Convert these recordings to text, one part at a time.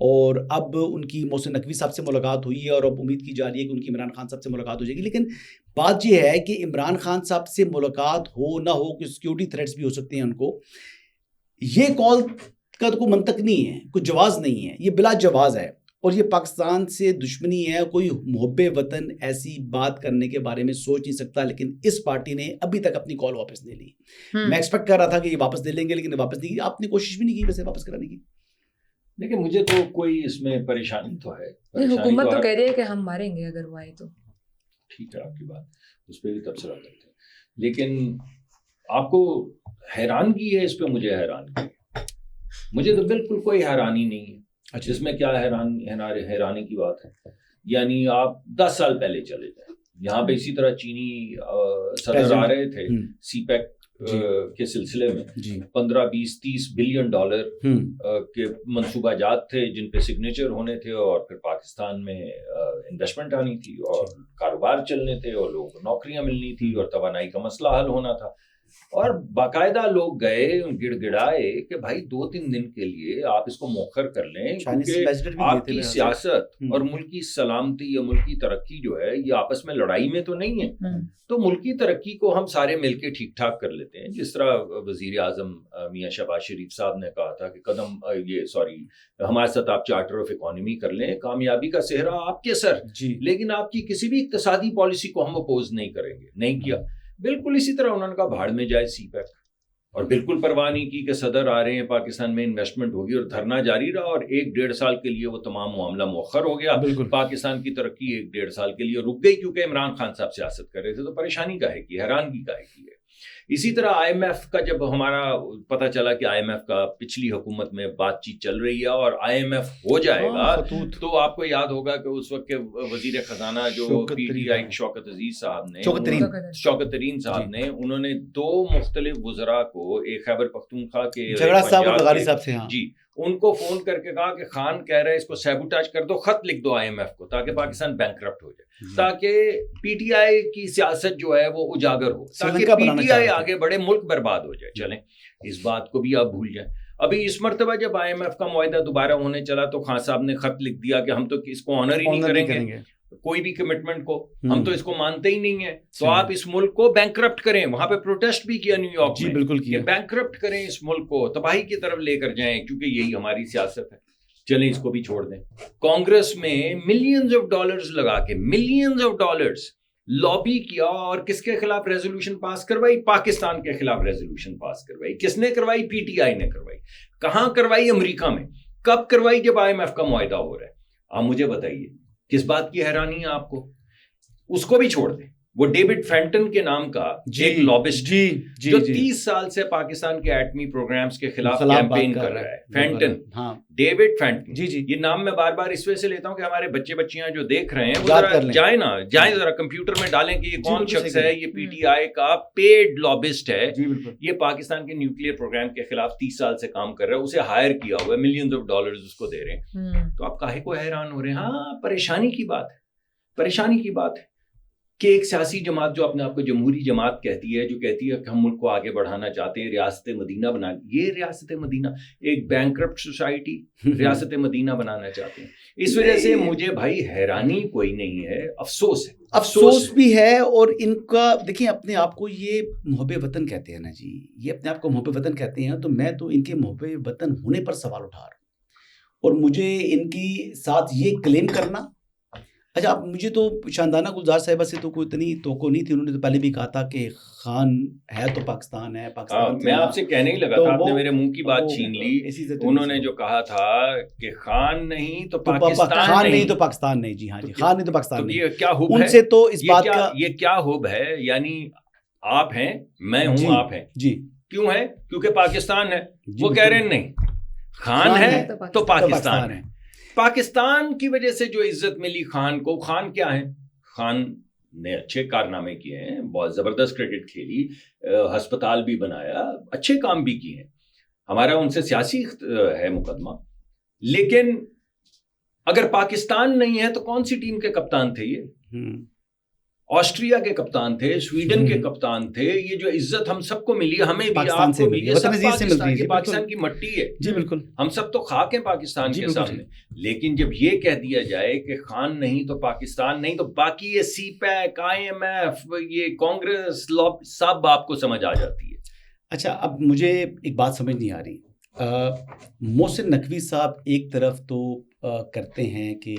اور اب ان کی محسن نقوی صاحب سے ملاقات ہوئی ہے اور اب امید کی جا رہی ہے کہ ان کی عمران خان صاحب سے ملاقات ہو جائے گی. لیکن بات یہ ہے کہ عمران خان صاحب سے ملاقات ہو نہ ہو کہ سیکیورٹی تھریٹس بھی ہو سکتے ہیں ان کو, یہ کال کا تو کوئی منطق نہیں ہے, کوئی جواز نہیں ہے, یہ بلا جواز ہے اور یہ پاکستان سے دشمنی ہے. کوئی محب وطن ایسی بات کرنے کے بارے میں سوچ نہیں سکتا, لیکن اس پارٹی نے ابھی تک اپنی کال واپس نہیں لی. میں ایکسپیکٹ کر رہا تھا کہ یہ واپس لے لیں گے, لیکن واپس نہیں کی. آپ نے کوشش بھی نہیں کی ویسے واپس کرانے کی؟ لیکن مجھے تو کوئی اس میں پریشانی تو ہے. حکومت تو کہہ رہی ہے کہ ہم ماریں گے اگر وہ آئے تو. ٹھیک ہے آپ کی بات, اس پہ بھی تبصرہ کرتے ہیں, لیکن آپ کو حیرانگی ہے اس پہ. مجھے حیرانگی, مجھے تو بالکل کوئی حیرانی نہیں ہے. جس میں کیا حیرانی کی بات ہے؟ یعنی آپ 10 سال پہلے چلے جائیں, یہاں پہ اسی طرح چینی صدر آ رہے تھے سی پیک کے سلسلے میں, 15 20 30 بلین ڈالر کے منصوبہ جات تھے جن پہ سگنیچر ہونے تھے, اور پھر پاکستان میں انویسٹمنٹ آنی تھی اور کاروبار چلنے تھے اور لوگوں کو نوکریاں ملنی تھی اور توانائی کا مسئلہ حل ہونا تھا. اور باقاعدہ لوگ گئے گڑ گڑائے کہ بھائی 2-3 دن کے لیے آپ اس کو مؤخر کر لیں, کیونکہ آپ کی سیاست اور ملکی سلامتی یا ملکی ترقی جو ہے یہ آپس میں لڑائی میں تو نہیں ہے. تو ملکی ترقی کو ہم سارے مل کے ٹھیک ٹھاک کر لیتے ہیں. جس طرح وزیر اعظم میاں شہباز شریف صاحب نے کہا تھا کہ ہمارے ساتھ آپ چارٹر آف اکانومی کر لیں, کامیابی کا صحرا آپ کے سر, لیکن آپ کی کسی بھی اقتصادی پالیسی کو ہم اپوز نہیں کریں گے. نہیں کیا. بالکل اسی طرح انہوں نے کہا بھاڑ میں جائے سی پیک, اور بالکل پرواہ نہیں کی کہ صدر آ رہے ہیں, پاکستان میں انویسٹمنٹ ہوگی, اور دھرنا جاری رہا, اور 1-1.5 سال کے لیے وہ تمام معاملہ مؤخر ہو گیا. پاکستان کی ترقی 1-1.5 سال کے لیے رک گئی کیونکہ عمران خان صاحب سیاست کر رہے تھے. تو پریشانی کاہے کی, حیرانگی کاہے کی ہے. اسی طرح آئی ایم ایف کا جب ہمارا پتہ چلا کہ آئی ایم ایف کا پچھلی حکومت میں بات چیت چل رہی ہے اور آئی ایم ایف ہو جائے گا, تو آپ کو یاد ہوگا کہ اس وقت کے وزیر خزانہ جو P T I Shaukat Aziz صاحب نے, شوکت ترین صاحب نے, انہوں نے 2 مختلف وزراء کو, ایک خیبر پختونخوا کے جی, ان کو فون کر کے کہا کہ خان کہہ رہے ہیں اس کو سیبوٹاج کر دو, خط لکھ دو آئی ایم ایف کو, تاکہ پاکستان بینکرپٹ ہو جائے, تاکہ پی ٹی آئی کی سیاست جو ہے وہ اجاگر ہو, تاکہ پی ٹی آئی آگے بڑھے, ملک برباد ہو جائے. چلیں اس بات کو بھی آپ بھول جائیں. ابھی اس مرتبہ جب آئی ایم ایف کا معاہدہ دوبارہ ہونے چلا تو خان صاحب نے خط لکھ دیا کہ ہم تو اس کو آنر ہی نہیں کریں گے, کوئی بھی کمٹمنٹ کو, ہم تو اس کو مانتے ہی نہیں ہیں. تو آپ اس ملک کو بینکرپٹ کریں. وہاں پہ پروٹیسٹ بھی کیا نیو یارک میں, بالکل کہ بینکرپٹ کریں اس ملک کو, تباہی کی طرف لے کر جائیں, کیونکہ یہی ہماری سیاست ہے. چلیں اس کو بھی چھوڑ دیں. کانگریس میں ملینز آف ڈالرز لگا کے, ملینز آف ڈالرز لابی کیا, اور کس کے خلاف ریزولوشن پاس کروائی؟ پاکستان کے خلاف ریزولوشن پاس کروائی. کس نے کروائی؟ پی ٹی آئی نے کروائی. کہاں کروائی؟ امریکہ میں. کب کروائی؟ جب آئی ایم ایف کا معاہدہ ہو رہا ہے. آپ مجھے بتائیے کس بات کی حیرانی ہے آپ کو؟ اس کو بھی چھوڑ دیں. وہ ڈیوڈ فینٹن کے نام کا ایک لابسٹ جو 30 سال سے پاکستان کے ایٹمی پروگرامز کے خلاف کیمپین کر رہا ہے. Fenton, David Fenton. یہ نام میں بار بار اس وجہ سے لیتا ہوں کہ ہمارے بچے بچیاں جو دیکھ رہے ہیں وہ جائیں ذرا کمپیوٹر میں ڈالیں کہ یہ کون شخص ہے. یہ پی ٹی آئی کا پیڈ لابسٹ ہے. یہ پاکستان کے نیوکلیئر پروگرام کے خلاف 30 سال سے کام کر رہا ہے. اسے ہائر کیا ہوا ہے, ملینز آف ڈالرز اس کو دے رہے ہیں. تو آپ کاہے کو حیران ہو رہے ہیں؟ ہاں پریشانی کی بات ہے, پریشانی کی بات ہے کہ ایک سیاسی جماعت جو اپنے آپ کو جمہوری جماعت کہتی ہے, جو کہتی ہے کہ ہم ملک کو آگے بڑھانا چاہتے ہیں, ریاست مدینہ بنا, یہ ریاست مدینہ ایک بینکرپٹ سوسائٹی ریاست مدینہ بنانا چاہتے ہیں. اس وجہ سے مجھے بھائی حیرانی کوئی نہیں ہے, افسوس ہے. افسوس بھی ہے. اور ان کا دیکھیں اپنے آپ کو یہ محب وطن کہتے ہیں نا جی, یہ اپنے آپ کو محب وطن کہتے ہیں. تو میں تو ان کے محب وطن ہونے پر سوال اٹھا رہا ہوں, اور مجھے ان کی ساتھ یہ کلیم کرنا. اچھا اب مجھے تو شاندانہ گلزار صاحبہ سے تو کوئی اتنی توقع نہیں تھی. انہوں نے تو پہلے بھی کہا تھا کہ خان ہے تو پاکستان ہے. پاکستان میں آپ سے کہنے ہی لگا تھا, آپ نے میرے منہ کی بات چھین لی. انہوں نے جو کہا تھا کہ خان نہیں تو پاکستان نہیں, تو پاکستان نہیں. جی ہاں جی, خان نہیں تو پاکستان نہیں. یہ کیا ہوب ہے ان سے؟ تو اس بات کا یہ کیا ہوب ہے؟ یعنی آپ ہیں, میں ہوں, آپ ہیں. جی کیوں ہے؟ کیونکہ پاکستان ہے. وہ کہہ رہے ہیں نہیں, خان ہے تو پاکستان ہے. پاکستان کی وجہ سے جو عزت ملی خان کو. خان کیا ہے؟ خان نے اچھے کارنامے کیے ہیں, بہت زبردست کرکٹ کھیلی, ہسپتال بھی بنایا, اچھے کام بھی کیے ہیں. ہمارا ان سے سیاسی ہے مقدمہ. لیکن اگر پاکستان نہیں ہے تو کون سی ٹیم کے کپتان تھے یہ؟ آسٹریا کے کپتان تھے, سویڈن کے کپتان تھے. یہ جو عزت ہم سب کو ملی, ہمیں بھی, آپ کو بھی, یہ سب پاکستان کی مٹی ہے. جی بالکل, ہم سب تو خاک ہیں پاکستان کے سامنے. لیکن جب یہ کہہ دیا جائے کہ خان نہیں تو پاکستان نہیں, تو باقی یہ سی پیک, IMF, یہ کانگریس, سب آپ کو سمجھ آ جاتی ہے. اچھا, اب مجھے ایک بات سمجھ نہیں آ رہی. محسن نقوی صاحب ایک طرف تو کرتے ہیں کہ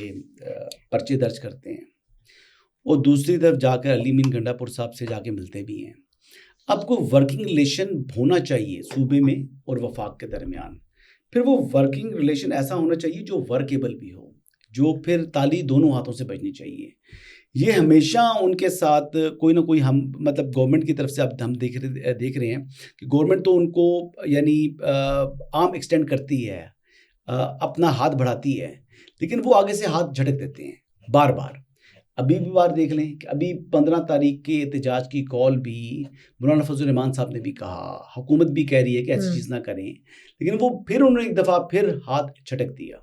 پرچے درج کرتے ہیں, اور دوسری طرف جا کر علی مین گنڈا پور صاحب سے جا کے ملتے بھی ہیں. اب کو ورکنگ ریلیشن ہونا چاہیے صوبے میں اور وفاق کے درمیان. پھر وہ ورکنگ ریلیشن ایسا ہونا چاہیے جو ورکیبل بھی ہو, جو پھر تالی دونوں ہاتھوں سے بجنی چاہیے. یہ ہمیشہ ان کے ساتھ کوئی نہ کوئی, ہم مطلب گورنمنٹ کی طرف سے اب ہم دیکھ رہے ہیں کہ گورنمنٹ تو ان کو یعنی آرم ایکسٹینڈ کرتی ہے, اپنا ہاتھ بڑھاتی ہے, لیکن وہ آگے سے ہاتھ جھٹک دیتے ہیں بار بار. ابھی بھی بار دیکھ لیں کہ ابھی 15 تاریخ کے احتجاج کی کال بھی مولانا فضل الرحمان صاحب نے بھی کہا, حکومت بھی کہہ رہی ہے کہ ایسی چیز نہ کریں, لیکن وہ پھر انہوں نے ایک دفعہ پھر ہاتھ چھٹک دیا.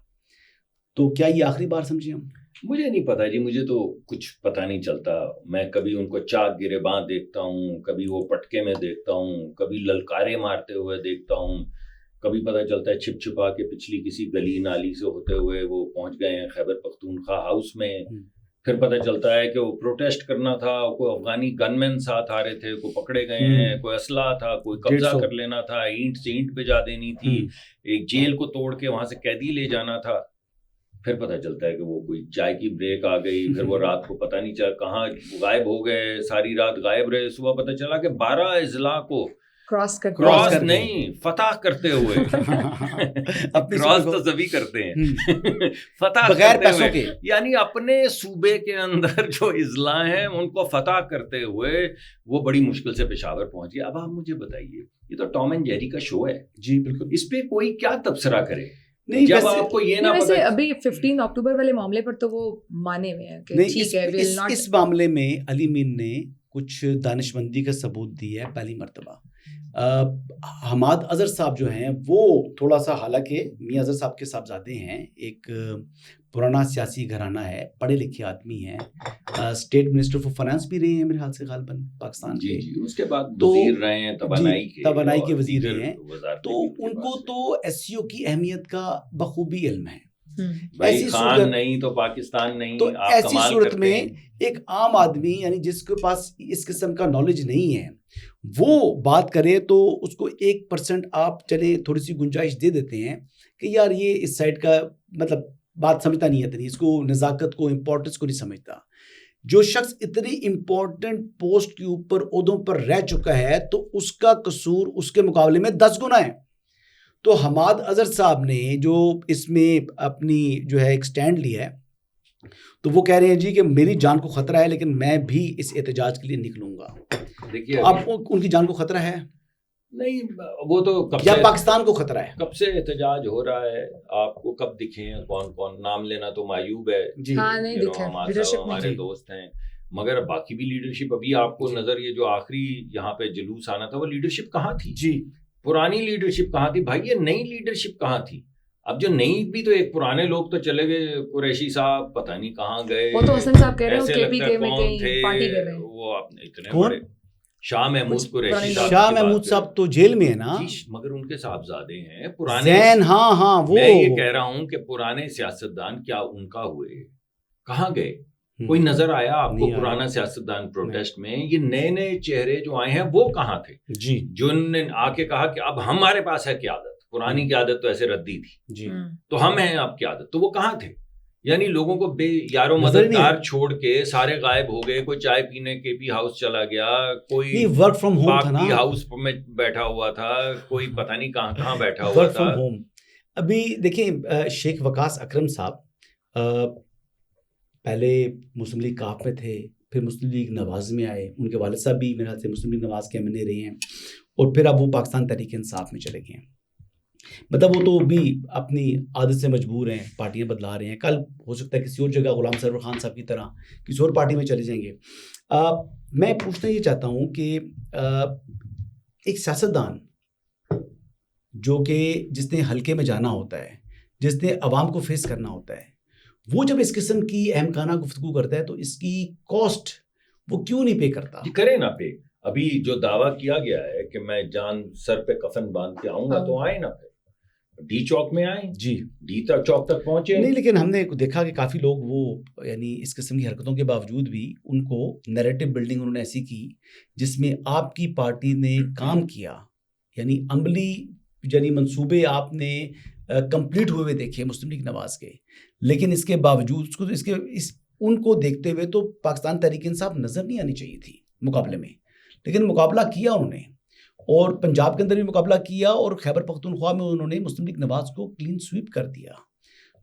تو کیا یہ آخری بار سمجھے ہم؟ مجھے نہیں پتا جی, مجھے تو کچھ پتہ نہیں چلتا. میں کبھی ان کو چاک گریباں دیکھتا ہوں, کبھی وہ پٹکے میں دیکھتا ہوں, کبھی للکارے مارتے ہوئے دیکھتا ہوں, کبھی پتہ چلتا ہے چھپ چھپا کے پچھلی کسی گلی نالی سے ہوتے ہوئے وہ پہنچ گئے ہیں خیبر پختونخوا ہاؤس میں. پھر پتہ چلتا ہے کہ وہ پروٹیسٹ کرنا تھا, کوئی افغانی گن مین ساتھ آ رہے تھے, کوئی پکڑے گئے ہیں, کوئی اسلحہ تھا, کوئی قبضہ کر لینا تھا, اینٹ سے اینٹ بجا دینی تھی, ایک جیل کو توڑ کے وہاں سے قیدی لے جانا تھا. پھر پتہ چلتا ہے کہ وہ کوئی چائے کی بریک آ گئی, پھر وہ رات کو پتہ نہیں چلا کہاں غائب ہو گئے, ساری رات غائب رہے. صبح پتہ چلا کہ 12 اضلاع کو کراس نہیں فتح کرتے ہوئے, کراس تو سبھی کرتے ہیں فتح بغیر پیسوں کے, یعنی اپنے صوبے کے اندر جو اضلاع ہیں ان کو فتح کرتے ہوئے وہ بڑی مشکل سے پشاور پہنچ گئے. اب آپ مجھے بتائیے, یہ تو ٹام اینڈ جیری کا شو ہے. جی بالکل, اس پہ کوئی کیا تبصرہ کرے؟ نہیں, جب آپ کو یہ نہ ویسے ابھی 15 اکتوبر والے معاملے پر تو وہ مانے ہوئے ہیں کہ ٹھیک ہے. اس معاملے میں علی مین نے کچھ دانش مندی کا ثبوت دی ہے پہلی مرتبہ. حماد اظہر صاحب جو ہیں وہ تھوڑا سا, حالانکہ میاں اظہر صاحب کے صاحبزادے ہیں, ایک پرانا سیاسی گھرانہ ہے, پڑھے لکھے آدمی ہیں, اسٹیٹ منسٹر فار فائنانس بھی رہے ہیں میرے خیال سے غالباً پاکستان کے. جی, اس کے بعد وزیر رہے ہیں, توانائی کے وزیر رہے ہیں. تو ان کو تو SCO کی اہمیت کا بخوبی علم ہے. ایسی خان نہیں تو پاکستان نہیں. تو ایسی صورت میں ایک عام آدمی یعنی جس کے پاس اس قسم کا نالج نہیں ہے وہ بات کرے تو اس کو 1% آپ چلے تھوڑی سی گنجائش دے دیتے ہیں کہ یار یہ اس سائڈ کا مطلب بات سمجھتا نہیں ہے, اس کو نزاکت کو امپورٹنس کو نہیں سمجھتا. جو شخص اتنی امپورٹنٹ پوسٹ کے اوپر عہدوں پر رہ چکا ہے تو اس کا قصور اس کے مقابلے میں 10 گنا ہے. تو حماد اظہر صاحب نے جو اس میں اپنی جو ہے ایک سٹینڈ لیا ہے, تو وہ کہہ رہے ہیں جی کہ میری جان کو خطرہ ہے لیکن میں بھی اس احتجاج کے لیے نکلوں گا. دیکھیے اب ان کی جان کو خطرہ ہے نہیں, وہ تو کب یا پاکستان کو خطرہ ہے, کب سے احتجاج ہو رہا ہے, آپ کو کب دکھے ہیں کون کون؟ نام لینا تو معیوب ہے, جی ہمارے دوست ہیں, مگر باقی بھی لیڈرشپ ابھی آپ کو نظر, یہ جو آخری یہاں پہ جلوس آنا تھا وہ لیڈرشپ کہاں تھی؟ جی پرانی لیڈرشپ کہاں تھی بھائی؟ یہ نئی لیڈرشپ کہاں تھی؟ اب جو نئی بھی تو ایک پرانے لوگ تو چلے گئے, قریشی صاحب پتہ نہیں کہاں گئے, وہ تو حسن صاحب کہہ رہے ہیں کے پی کے میں کہیں پارٹی کر رہے ہیں. وہ اتنے بڑے شاہ محمود قریشی شاہ محمود صاحب تو جیل میں ہے نا, مگر ان کے صاحبزادے ہیں پرانے. ہاں وہ میں یہ کہہ رہا ہوں کہ پرانے سیاستدان کیا ان کا ہوئے, کہاں گئے؟ کوئی نظر آیا آپ کو پرانا سیاستدان پروٹیسٹ میں؟ یہ نئے نئے چہرے جو آئے ہیں وہ کہاں تھے جی, جن نے آ کے کہا کہ اب ہمارے پاس ہے قیادت, پرانی قیادت تو ایسے ردی تھی جی, تو ہم ہیں اب قیادت, تو وہ کہاں تھے؟ یعنی لوگوں کو بے یارو مددگار چھوڑ کے سارے غائب ہو گئے. کوئی چائے پینے KP ہاؤس چلا گیا, کوئی ورک فرام ہوم تھا نا, ہاؤس میں بیٹھا ہوا تھا, کوئی پتہ نہیں کہاں کہاں بیٹھا ہوا تھا. ابھی دیکھیں شیخ وقاص اکرم صاحب پہلے مسلم لیگ کاف میں تھے, پھر مسلم لیگ نواز میں آئے, ان کے والد صاحب بھی میرے خیال سے مسلم لیگ نواز کے MNA رہے ہیں, اور پھر اب وہ پاکستان تحریک انصاف میں چلے گئے ہیں. مطلب وہ تو بھی اپنی عادت سے مجبور ہیں, پارٹیاں بدلا رہے ہیں. کل ہو سکتا ہے کسی اور جگہ غلام سرور خان صاحب کی طرح کسی اور پارٹی میں چلے جائیں گے. میں پوچھنا یہ چاہتا ہوں کہ ایک سیاستدان جو کہ جس نے حلقے میں جانا ہوتا ہے, جس نے عوام کو فیس کرنا ہوتا ہے, وہ جب اس قسم کی اہم خانہ گفتگو کرتا ہے تو اس کی کاسٹ وہ کیوں نہیں پے کرتا؟ جی کرے نا پے. ابھی جو دعویٰ کیا گیا ہے کہ میں جان سر پہ کفن باندھ کے آؤں گا تو آئے نا پھر ڈی چوک میں آئیں, جی ڈی چوک تک پہنچے. نہیں لیکن ہم نے دیکھا کہ کافی لوگ وہ یعنی اس قسم کی حرکتوں کے باوجود بھی ان کو نیریٹو بلڈنگ انہوں نے ایسی کی جس میں آپ کی پارٹی نے کام کیا, یعنی عملی یعنی منصوبے آپ نے کمپلیٹ ہوئے دیکھے مسلم لیگ نواز کے, لیکن اس کے باوجود ان کو دیکھتے ہوئے تو پاکستان تحریک انصاف نظر نہیں آنی چاہیے تھی مقابلے میں, لیکن مقابلہ کیا انہوں نے, اور پنجاب کے اندر بھی مقابلہ کیا, اور خیبر پختونخوا میں انہوں نے مسلم لیگ نواز کو کلین سویپ کر دیا.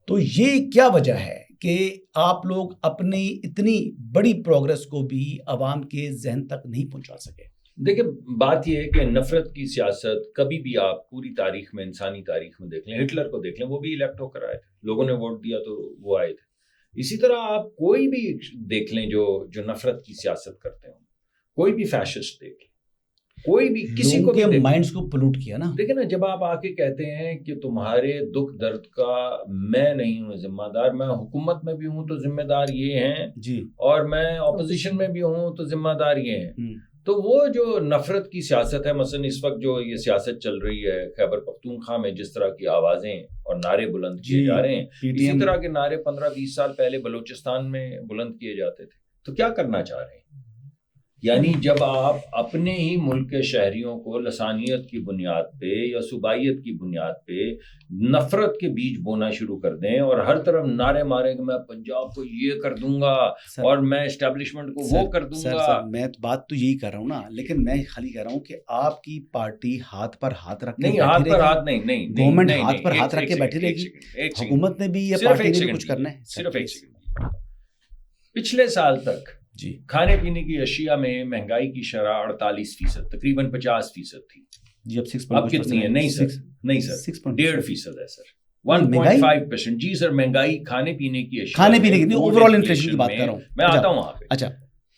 تو یہ کیا وجہ ہے کہ آپ لوگ اپنی اتنی بڑی پروگرس کو بھی عوام کے ذہن تک نہیں پہنچا سکے؟ دیکھیں بات یہ ہے کہ نفرت کی سیاست کبھی بھی آپ پوری تاریخ میں, انسانی تاریخ میں دیکھ لیں, ہٹلر کو دیکھ لیں, وہ بھی الیکٹ ہو کر آئے تھے, لوگوں نے ووٹ دیا تو وہ آئے تھے. اسی طرح آپ کوئی بھی دیکھ لیں جو نفرت کی سیاست کرتے ہوں, کوئی بھی فیشسٹ دیکھ لیں, کوئی بھی کسی کو بھی مائنڈز کو پلوٹ کیا نا. دیکھیں نا, جب آپ آ کے کہتے ہیں کہ تمہارے دکھ درد کا میں نہیں ہوں ذمہ دار, میں حکومت میں بھی ہوں تو ذمہ دار یہ ہیں جی, اور میں اپوزیشن میں بھی ہوں تو ذمہ دار یہ ہیں, تو وہ جو نفرت کی سیاست ہے, مثلا اس وقت جو یہ سیاست چل رہی ہے خیبر پختونخوا میں, جس طرح کی آوازیں اور نعرے بلند کیے جا رہے ہیں, اسی طرح کے نعرے 15-20 سال پہلے بلوچستان میں بلند کیے جاتے تھے. تو کیا کرنا چاہ رہے ہیں؟ یعنی جب آپ اپنے ہی ملک کے شہریوں کو لسانیت کی بنیاد پہ یا صوبائیت کی بنیاد پہ نفرت کے بیج بونا شروع کر دیں اور ہر طرف نعرے ماریں کہ میں پنجاب کو یہ کر دوں گا اور میں اسٹیبلشمنٹ کو وہ کر دوں گا. میں بات تو یہی کر رہا ہوں نا, لیکن میں خالی کہہ رہا ہوں کہ آپ کی پارٹی ہاتھ پر ہاتھ رکھ کے نہیں, ہاتھ پر ہاتھ نہیں, گورنمنٹ ہاتھ پر ہاتھ رکھ کے بیٹھی رہے گی, حکومت نے بھی یا پارٹی نے بھی کچھ کرنا ہے. صرف ایک سیکنڈ, پچھلے سال تک جی کھانے پینے کی اشیاء میں مہنگائی کی شرح 48%, تقریباً 50% تھی. جی اب کتنی ہے؟ نہیں سر 1.5% ہے سر, 1.5%. جی سر, مہنگائی کھانے پینے کی اشیاء, کھانے پینے کی اوور آل انفلیشن کی بات کر رہا ہوں میں, آتا ہوں وہاں پہ. اچھا,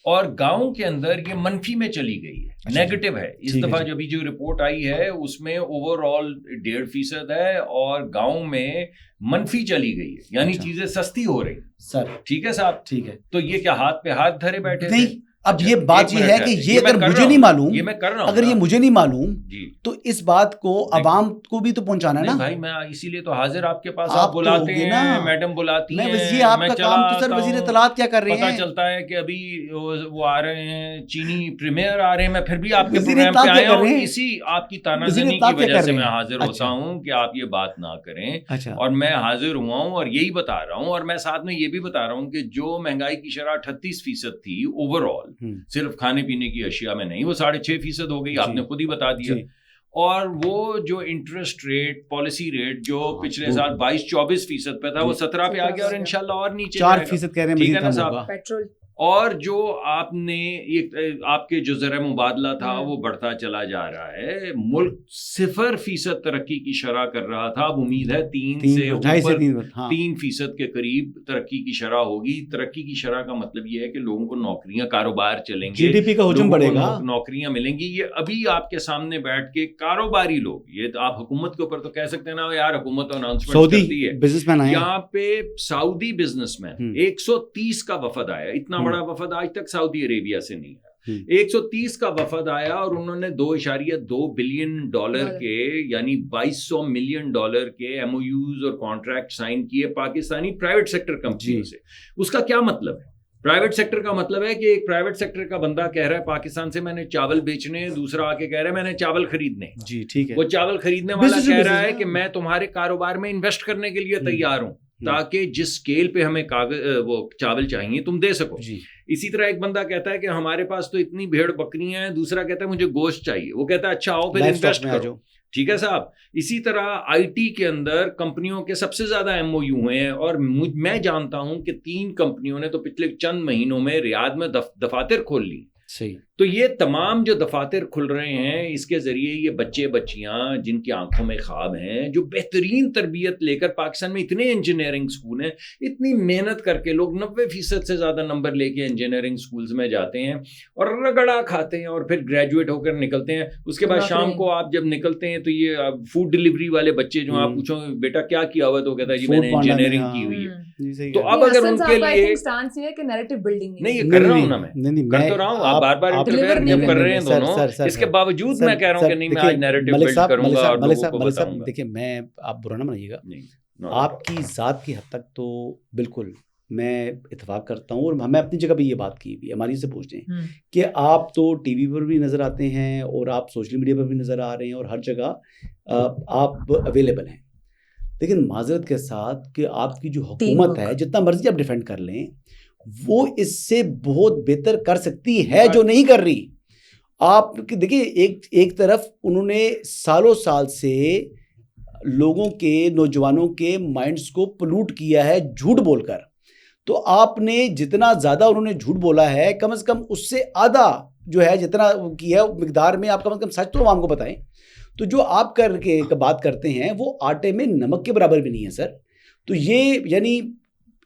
اور گاؤں کے اندر یہ منفی میں چلی گئی ہے, نیگیٹو ہے. اس دفعہ جب جو رپورٹ آئی ہے اس میں اوور آل 1.5% ہے اور گاؤں میں منفی چلی گئی ہے, یعنی چیزیں سستی ہو رہی سر. ٹھیک ہے صاحب, ٹھیک ہے. تو یہ کیا ہاتھ پہ ہاتھ دھرے بیٹھے نہیں, اب یہ بات یہ ہے کہ یہ اگر مجھے نہیں معلوم, یہ میں کر رہا ہوں, اگر یہ مجھے نہیں معلوم جی تو اس بات کو عوام کو بھی تو پہنچانا ہے نا بھائی. میں اسی لیے تو حاضر آپ کے پاس, آپ بلاتے ہیں, میڈم بلاتی ہیں, یہ آپ کا کام تو سر وزیر اطلاعات کیا کر رہے ہیں. پتہ چلتا ہے کہ ابھی وہ آ رہے ہیں, چینی پریمیئر آ رہے ہیں, میں پھر بھی آپ کے پروگرام پہ آیا ہوں, اسی آپ کی تانا زنی کی وجہ سے میں حاضر ہوتا ہوں کہ آپ یہ بات نہ کریں. اور میں حاضر ہوا ہوں اور یہی بتا رہا ہوں, اور میں ساتھ میں یہ بھی بتا رہا ہوں کہ جو مہنگائی کی شرح 38% تھی اوور آل, صرف کھانے پینے کی اشیاء میں نہیں, وہ 6.5% ہو گئی, آپ نے خود ہی بتا دیا. اور وہ جو انٹرسٹ ریٹ, پالیسی ریٹ جو پچھلے سال 22-24% پہ تھا, وہ 17 پہ آ گیا, اور انشاءاللہ اور نیچے 4% کہہ رہے ہیں, ٹھیک ہے نا صاحب. اور جو آپ نے آپ کے جو زر مبادلہ تھا وہ بڑھتا چلا جا رہا ہے, ملک 0% ترقی کی شرح کر رہا تھا, اب امید ہے 3 سے اوپر 3% کے قریب ترقی کی شرح ہوگی. ترقی کی شرح کا مطلب یہ ہے کہ لوگوں کو نوکریاں, کاروبار چلیں گے, GDP کا حجم بڑھے گا, نوکریاں ملیں گی. یہ ابھی آپ کے سامنے بیٹھ کے کاروباری لوگ, یہ آپ حکومت کے اوپر تو کہہ سکتے ہیں نا یار حکومت اناؤنسمنٹ کرتی ہے, بزنس مین یہاں پہ سعودی بزنس مین 130 کا وفد آیا, اتنا بڑا وفد آج تک سعودی عربیہ سے نہیں ہے. 130 کا وفد آیا اور انہوں نے $2.2 بلین کے یعنی $2200 ملین کے MOUs اور کانٹریکٹ سائن کیے پاکستانی پرائیویٹ سیکٹر کمپنیوں سے. اس کا کیا مطلب ہے؟ پرائیویٹ سیکٹر کا مطلب ہے کہ ایک پرائیویٹ سیکٹر کا بندہ کہہ رہا ہے پاکستان سے میں نے چاول بیچنے, دوسرا آ کے کہہ رہا ہے میں نے چاول خریدنے. جی ٹھیک ہے. وہ چاول خریدنے والا کہہ رہا ہے کہ میں تمہارے کاروبار میں انویسٹ کرنے کے لیے تیار ہوں تاکہ جس اسکیل پہ ہمیں وہ چاول چاہیے تم دے سکو. اسی طرح ایک بندہ کہتا ہے کہ ہمارے پاس تو اتنی بھیڑ بکریاں ہیں, دوسرا کہتا ہے مجھے گوشت چاہیے, وہ کہتا ہے اچھا آؤ پھر انویسٹ کرو. ٹھیک ہے صاحب. اسی طرح IT کے اندر کمپنیوں کے سب سے زیادہ MOU ہوئے ہیں, اور میں جانتا ہوں کہ 3 کمپنیوں نے تو پچھلے چند مہینوں میں ریاض میں دفاتر کھول لی. تو یہ تمام جو دفاتر کھل رہے ہیں اس کے ذریعے یہ بچے بچیاں جن کی آنکھوں میں خواب ہیں, جو بہترین تربیت لے کر, پاکستان میں اتنے انجینئرنگ سکول ہیں, اتنی محنت کر کے لوگ 90% سے زیادہ نمبر لے کے انجینئرنگ سکولز میں جاتے ہیں اور رگڑا کھاتے ہیں اور پھر گریجویٹ ہو کر نکلتے ہیں. اس کے بعد شام کو آپ جب نکلتے ہیں تو یہ فوڈ ڈلیوری والے بچے جو آپ پوچھو بیٹا کیا کیا ہوا تو کہتا ہے جی میں نے انجینئرنگ کی ہوئی ہے. تو اب اگر ان کے لیے نہیں یہ کر رہا ہوں نا میں کر تو رہا ہوں, آپ بار بار انٹرفیئر کیوں کر رہے ہیں دونوں, اس کے باوجود میں کہہ رہا ہوں کہ نہیں میں آج نیریٹو بلڈ کروں گا اور لوگوں کو بتاؤں گا. دیکھیں میں آپ برا نہ منائیے گا, آپ کی ذات کی حد تک تو بالکل میں اتفاق کرتا ہوں, اور ہمیں اپنی جگہ پہ یہ بات کی بھی ہماری سے پوچھتے ہیں کہ آپ تو ٹی وی پر بھی نظر آتے ہیں اور آپ سوشل میڈیا پر بھی نظر آ رہے ہیں اور ہر جگہ آپ اویلیبل ہیں, لیکن معذرت کے ساتھ کہ آپ کی جو حکومت ہے جتنا مرضی آپ ڈیفینڈ کر لیں وہ اس سے بہت بہتر کر سکتی ہے جو نہیں کر رہی. آپ دیکھیں ایک طرف انہوں نے سالوں سال سے لوگوں کے نوجوانوں کے مائنڈز کو پلوٹ کیا ہے جھوٹ بول کر, تو آپ نے جتنا زیادہ انہوں نے جھوٹ بولا ہے کم از کم اس سے آدھا جو ہے جتنا کیا ہے مقدار میں آپ کم از کم سچ تو عوام کو بتائیں. تو جو آپ کر کے بات کرتے ہیں وہ آٹے میں نمک کے برابر بھی نہیں ہے سر. تو یہ یعنی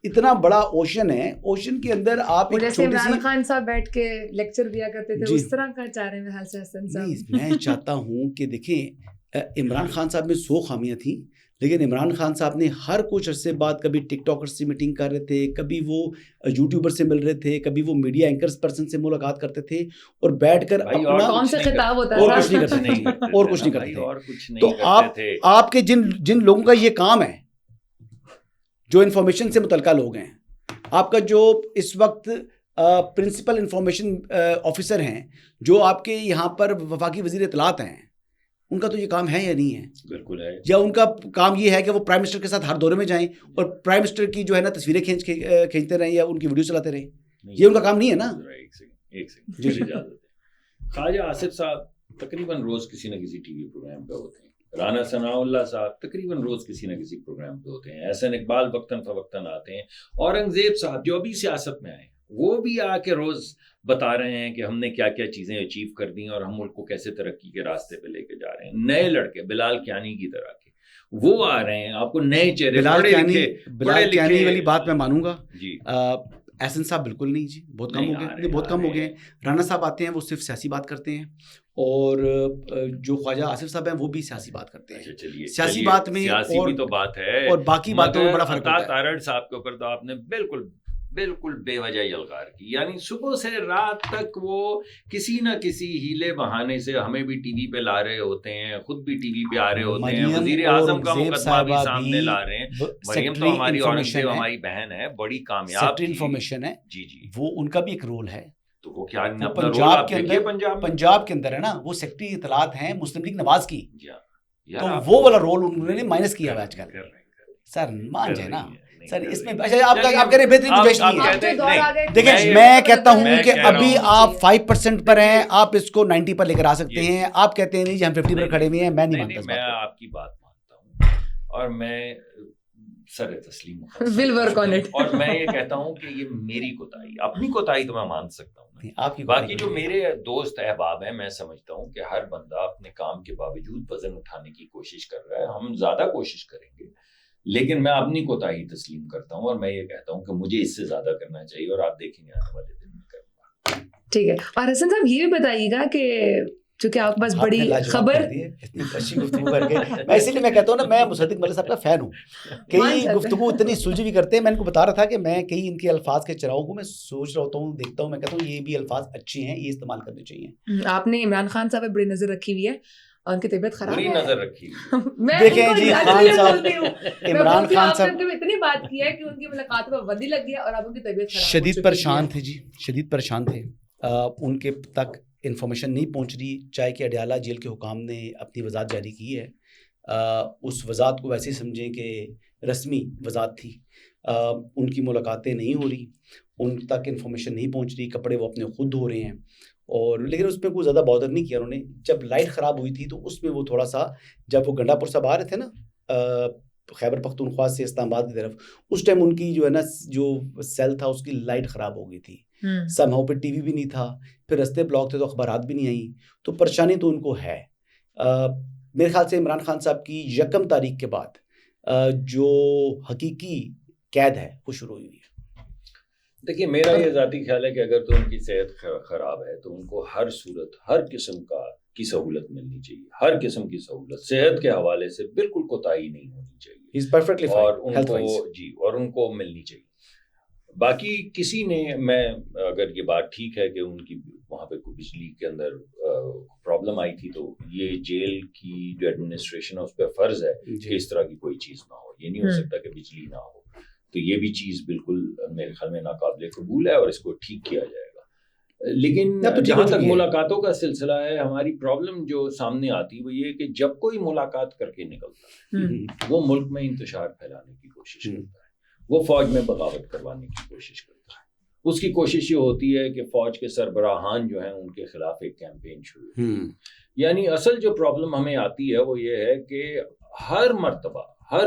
اتنا بڑا اوشن ہے, اوشن کے اندر آپ جیسے عمران خان صاحب بیٹھ کے لیکچر دیا کرتے تھے اس طرح کا چاہ رہے ہیں حال سے حسن صاحب. میں چاہتا ہوں کہ دیکھیں عمران خان صاحب میں 100 خامیاں تھیں, لیکن عمران خان صاحب نے ہر کچھ عرصے بعد کبھی ٹک ٹاکر سے میٹنگ کر رہے تھے, کبھی وہ یوٹیوبر سے مل رہے تھے, کبھی وہ میڈیا اینکرز پرسن سے ملاقات کرتے تھے اور بیٹھ کر اپنا کون سا خطاب ہوتا ہے اور کچھ نہیں کرتے تھے اور کچھ نہیں کرتے تھے. تو آپ کے جن لوگوں کا یہ کام ہے جو انفارمیشن سے متعلقہ لوگ ہیں, آپ کا جو اس وقت پرنسپل انفارمیشن آفیسر ہیں جو آپ کے یہاں پر وفاقی وزیر اطلاعات ہیں, ان کا تو یہ کام ہے یا نہیں ہے؟ بالکل ہے. یا ان کا کام یہ ہے کہ وہ پرائم منسٹر کے ساتھ ہر دورے میں جائیں اور پرائم منسٹر کی جو ہے نا تصویریں کھینچتے رہیں یا ان کی ویڈیو چلاتے رہیں؟ یہ ان کا کام نہیں ہے نا. ایک سیکنڈ خواجہ آصف صاحب تقریباً روز کسی نہ کسی ٹی وی پروگرام پہ ہوتے ہیں, رانا ثناء اللہ صاحب تقریباً روز کسی نہ کسی پروگرام پہ ہوتے ہیں, احسن اقبال وقتاً فوقتاً آتے ہیں, اورنگزیب صاحب جو ابھی سیاست میں آئے وہ بھی آ کے روز بتا رہے ہیں کہ ہم نے کیا کیا چیزیں اچیو کر دی اور ہم ملک کو کیسے ترقی کے راستے پہ لے کے جا رہے ہیں. نئے لڑکے بلال کیانی کی طرح کے وہ آ رہے ہیں, آپ کو نئے چہرے. بلال کیانی والی بات میں مانوں گا جی, احسن صاحب بالکل نہیں جی, بہت کم ہو گئے ہیں. رانا صاحب آتے ہیں وہ صرف سیاسی بات کرتے ہیں, اور جو خواجہ آصف صاحب ہیں وہ بھی سیاسی بات کرتے ہیں. سیاسی بات میں سیاسی بھی تو بات ہے اور باقی باتوں میں بڑا فرق ہوتا ہے. تارڑ صاحب کے اوپر تو آپ نے بالکل بے وجہ یلغار کی, یعنی صبح سے رات تک وہ کسی نہ کسی ہیلے بہانے سے ہمیں بھی ٹی وی پہ لا رہے ہوتے ہیں, خود بھی ٹی وی پہ آ رہے ہوتے ہیں, وزیر اعظم کا مقدمہ بھی سامنے لا رہے ہیں. مریم تو ہماری اورنگزیب ہماری بہن ہے, بڑی کامیاب انفارمیشن ہے جی, وہ ان کا بھی ایک رول ہے. تو وہ کیا پنجاب کے اندر ہے نا, وہ سیکرٹری اطلاعات ہیں مسلم لیگ نواز کی, تو وہ والا رول انہوں نے مائنس کیا ہے آج کل. سر مان جائے نا سر, اس میں آپ کہہ رہے بہترین گنجائش نہیں ہے. دیکھیں میں کہتا ہوں کہ ابھی آپ 5% پر ہیں, آپ اس کو 90 پر لے کر آ سکتے ہیں. آپ کہتے ہیں نہیں جی ہم 50 پر کھڑے ہوئے ہیں, میں نہیں مانتا. میں آپ کی بات مانتا ہوں اور میں سر تسلیم اور میں یہ کہتا ہوں کہ یہ میری کوتاہی, اپنی کوتاہی تو میں مان سکتا ہوں, آپ کی باقی جو میرے دوست احباب ہیں, میں سمجھتا ہوں کہ ہر بندہ اپنے کام کے باوجود وزن اٹھانے کی کوشش کر رہا ہے. ہم زیادہ کوشش کریں گے, لیکن میں اپنی کوتاہی تسلیم کرتا ہوں اور میں یہ کہتا ہوں کہ مجھے اس سے زیادہ کرنا چاہیے, اور آپ دیکھیں گے آنے والے دن میں کروں گا. ٹھیک ہے. اور حسن صاحب یہ بھی بتائیے گا کہ چونکہ آپ کے پاس بڑی خبر اتنی اچھی گفتگو کر کے, میں اسی لیے میں کہتا ہوں نا میں مصدق ملک صاحب کا فین ہوں. کئی گفتگو اتنی سلجھی بھی کرتے ہیں, میں ان کو بتا رہا تھا کہ میں کئی ان کے الفاظ کے چراغوں کو میں سوچ رہا ہوتا ہوں, دیکھتا ہوں, میں کہتا ہوں یہ بھی الفاظ اچھے ہیں, یہ استعمال کرنے چاہیے. آپ نے عمران خان صاحب پہ بڑی نظر رکھی ہوئی ہے, ان کی طبیعت خراب ہے. نظر رکھی دیکھیں جی خان صاحب, عمران خان صاحب نے اتنی بات کی ہے کہ ان کی ملاقات پر بندی لگ گیا اور اب ان کی طبیعت خراب, شدید پریشان تھے جی, شدید پریشان تھے. ان کے تک انفارمیشن نہیں پہنچ رہی, چاہے کہ اڈیالہ جیل کے حکام نے اپنی وضاحت جاری کی ہے. اس وضاحت کو ویسے ہی سمجھیں کہ رسمی وضاحت تھی. ان کی ملاقاتیں نہیں ہو رہی, ان تک انفارمیشن نہیں پہنچ رہی, کپڑے وہ اپنے خود دھو رہے ہیں, اور لیکن اس پہ کوئی زیادہ بادر نہیں کیا انہوں نے. جب لائٹ خراب ہوئی تھی تو اس میں وہ تھوڑا سا, جب وہ گنڈا پور صاحب آ رہے تھے نا خیبر پختونخوا سے اسلام آباد کی طرف, اس ٹائم ان کی جو ہے نا جو سیل تھا اس کی لائٹ خراب ہو گئی تھی, سم ہاؤ پہ ٹی وی بھی نہیں تھا, پھر رستے بلاک تھے تو اخبارات بھی نہیں آئیں, تو پریشانی تو ان کو ہے. میرے خیال سے عمران خان صاحب کی 1 تاریخ کے بعد جو حقیقی قید ہے وہ شروع ہوئی ہے. دیکھیے میرا یہ ذاتی خیال ہے کہ اگر تو ان کی صحت خراب ہے تو ان کو ہر صورت ہر قسم کی سہولت ملنی چاہیے, ہر قسم کی سہولت صحت کے حوالے سے بالکل کوتاہی نہیں ہونی چاہیے, اور ان کو ملنی چاہیے. باقی کسی نے, میں اگر یہ بات ٹھیک ہے کہ ان کی وہاں پہ کوئی بجلی کے اندر پرابلم آئی تھی, تو یہ جیل کی جو ایڈمنسٹریشن ہے اس پہ فرض ہے کہ اس طرح کی کوئی چیز نہ ہو. یہ نہیں ہو سکتا کہ بجلی نہ ہو, تو یہ بھی چیز بالکل میرے خیال میں ناقابل قبول ہے اور اس کو ٹھیک کیا جائے گا. لیکن جہاں تک ملاقاتوں کا سلسلہ ہے, ہماری پرابلم جو سامنے آتی ہے وہ یہ کہ جب کوئی ملاقات کر کے نکلتا ہے وہ ملک میں انتشار پھیلانے کی کوشش کرتا ہے, وہ فوج میں بغاوت کروانے کی کوشش کرتا ہے. اس کی کوشش یہ ہوتی ہے کہ فوج کے سربراہان جو ہیں ان کے خلاف ایک کیمپین شروع ہے. یعنی اصل جو پرابلم ہمیں آتی ہے وہ یہ ہے کہ ہر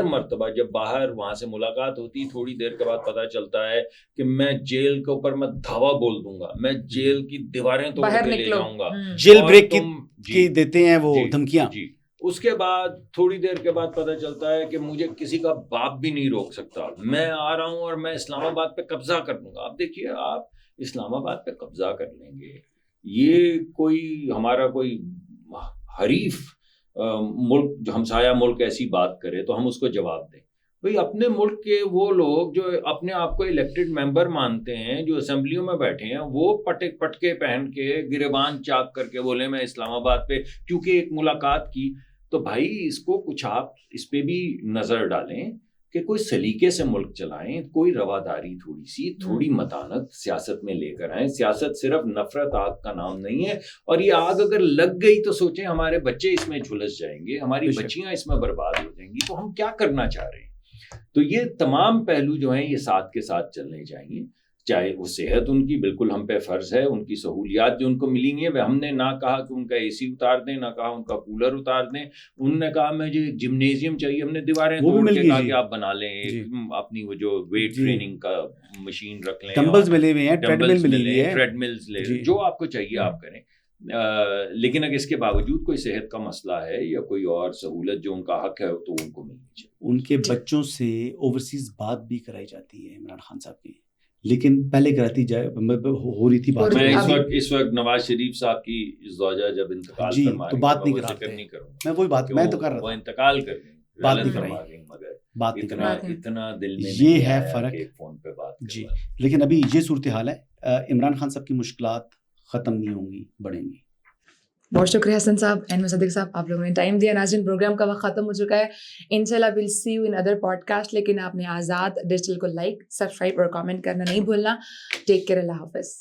مرتبہ جب باہر وہاں سے ملاقات ہوتی, تھوڑی دیر کے بعد پتہ چلتا ہے کہ میں جیل کے اوپر میں دھاوا بول دوں گا, میں جیل کی دیواریں توڑ کے لے جاؤں گا, جیل بریک کی دیتے ہیں وہ دھمکیاں. اس کے بعد تھوڑی دیر کے بعد پتہ چلتا ہے کہ مجھے کسی کا باپ بھی نہیں روک سکتا, میں آ رہا ہوں اور میں اسلام آباد پہ قبضہ کر دوں گا. اب دیکھیے آپ اسلام آباد پہ قبضہ کر لیں گے, یہ کوئی ہمارا کوئی حریف ملک جو ہمسایہ ملک ایسی بات کرے تو ہم اس کو جواب دیں. بھئی اپنے ملک کے وہ لوگ جو اپنے آپ کو الیکٹڈ ممبر مانتے ہیں, جو اسمبلیوں میں بیٹھے ہیں, وہ پٹکے پہن کے گریبان چاک کر کے بولے میں اسلام آباد پہ کیونکہ ایک ملاقات کی, تو بھائی اس کو کچھ آپ اس پہ بھی نظر ڈالیں کہ کوئی سلیقے سے ملک چلائیں, کوئی رواداری تھوڑی متانت سیاست میں لے کر آئیں. سیاست صرف نفرت آگ کا نام نہیں ہے, اور یہ آگ اگر لگ گئی تو سوچیں ہمارے بچے اس میں جھلس جائیں گے, ہماری بچیاں اس میں برباد ہو جائیں گی, تو ہم کیا کرنا چاہ رہے ہیں. تو یہ تمام پہلو جو ہیں یہ ساتھ کے ساتھ چلنے چاہیے. چاہے وہ صحت ان کی بالکل ہم پہ فرض ہے, ان کی سہولیات جو ان کو ملی ہیں, ہم نے نہ کہا کہ ان کا اے سی اتار دیں, نہ کہا ان کا کولر اتار دیں. انہوں نے کہا مجھے جمنیزیم چاہیے, ہم نے دیواریں توڑ کے کہا کہ آپ بنا لیں, اپنی وہ جو ویٹ ٹریننگ کا مشین رکھ لیں, ڈمبلز ملے ہوئے ہیں, ٹریڈ ملز لے لیں, جو آپ کو چاہیے آپ کریں. لیکن اگر اس کے باوجود کوئی صحت کا مسئلہ ہے یا کوئی اور سہولت جو ان کا حق ہے تو ان کو ملنی چاہیے. ان کے بچوں سے اوورسیز بات بھی کرائی جاتی ہے عمران خان صاحب کی, لیکن پہلے کراتی ہو رہی تھی بات. میں اس وقت نواز شریف صاحب کی زوجہ جب انتقال فرما تو بات نہیں کروں, میں وہی بات میں تو کر رہا تھا, وہ انتقال کر گئی, بات نہیں کرائی, مگر بات نہیں کرائی. اتنا دل میں یہ ہے فرق فون پہ بات. جی لیکن ابھی یہ صورتحال ہے, عمران خان صاحب کی مشکلات ختم نہیں ہوں گی, بڑھیں گی. بہت شکریہ حسن صاحب اینڈ مصدق صاحب, آپ لوگوں نے ٹائم دیا. ناظرین پروگرام کا وقت ختم ہو چکا ہے, انشاءاللہ we'll see you in other podcast. لیکن آپ نے آزاد ڈیجیٹل کو لائک, سبسکرائب اور کامنٹ کرنا نہیں بھولنا. ٹیک کیئر, اللہ حافظ.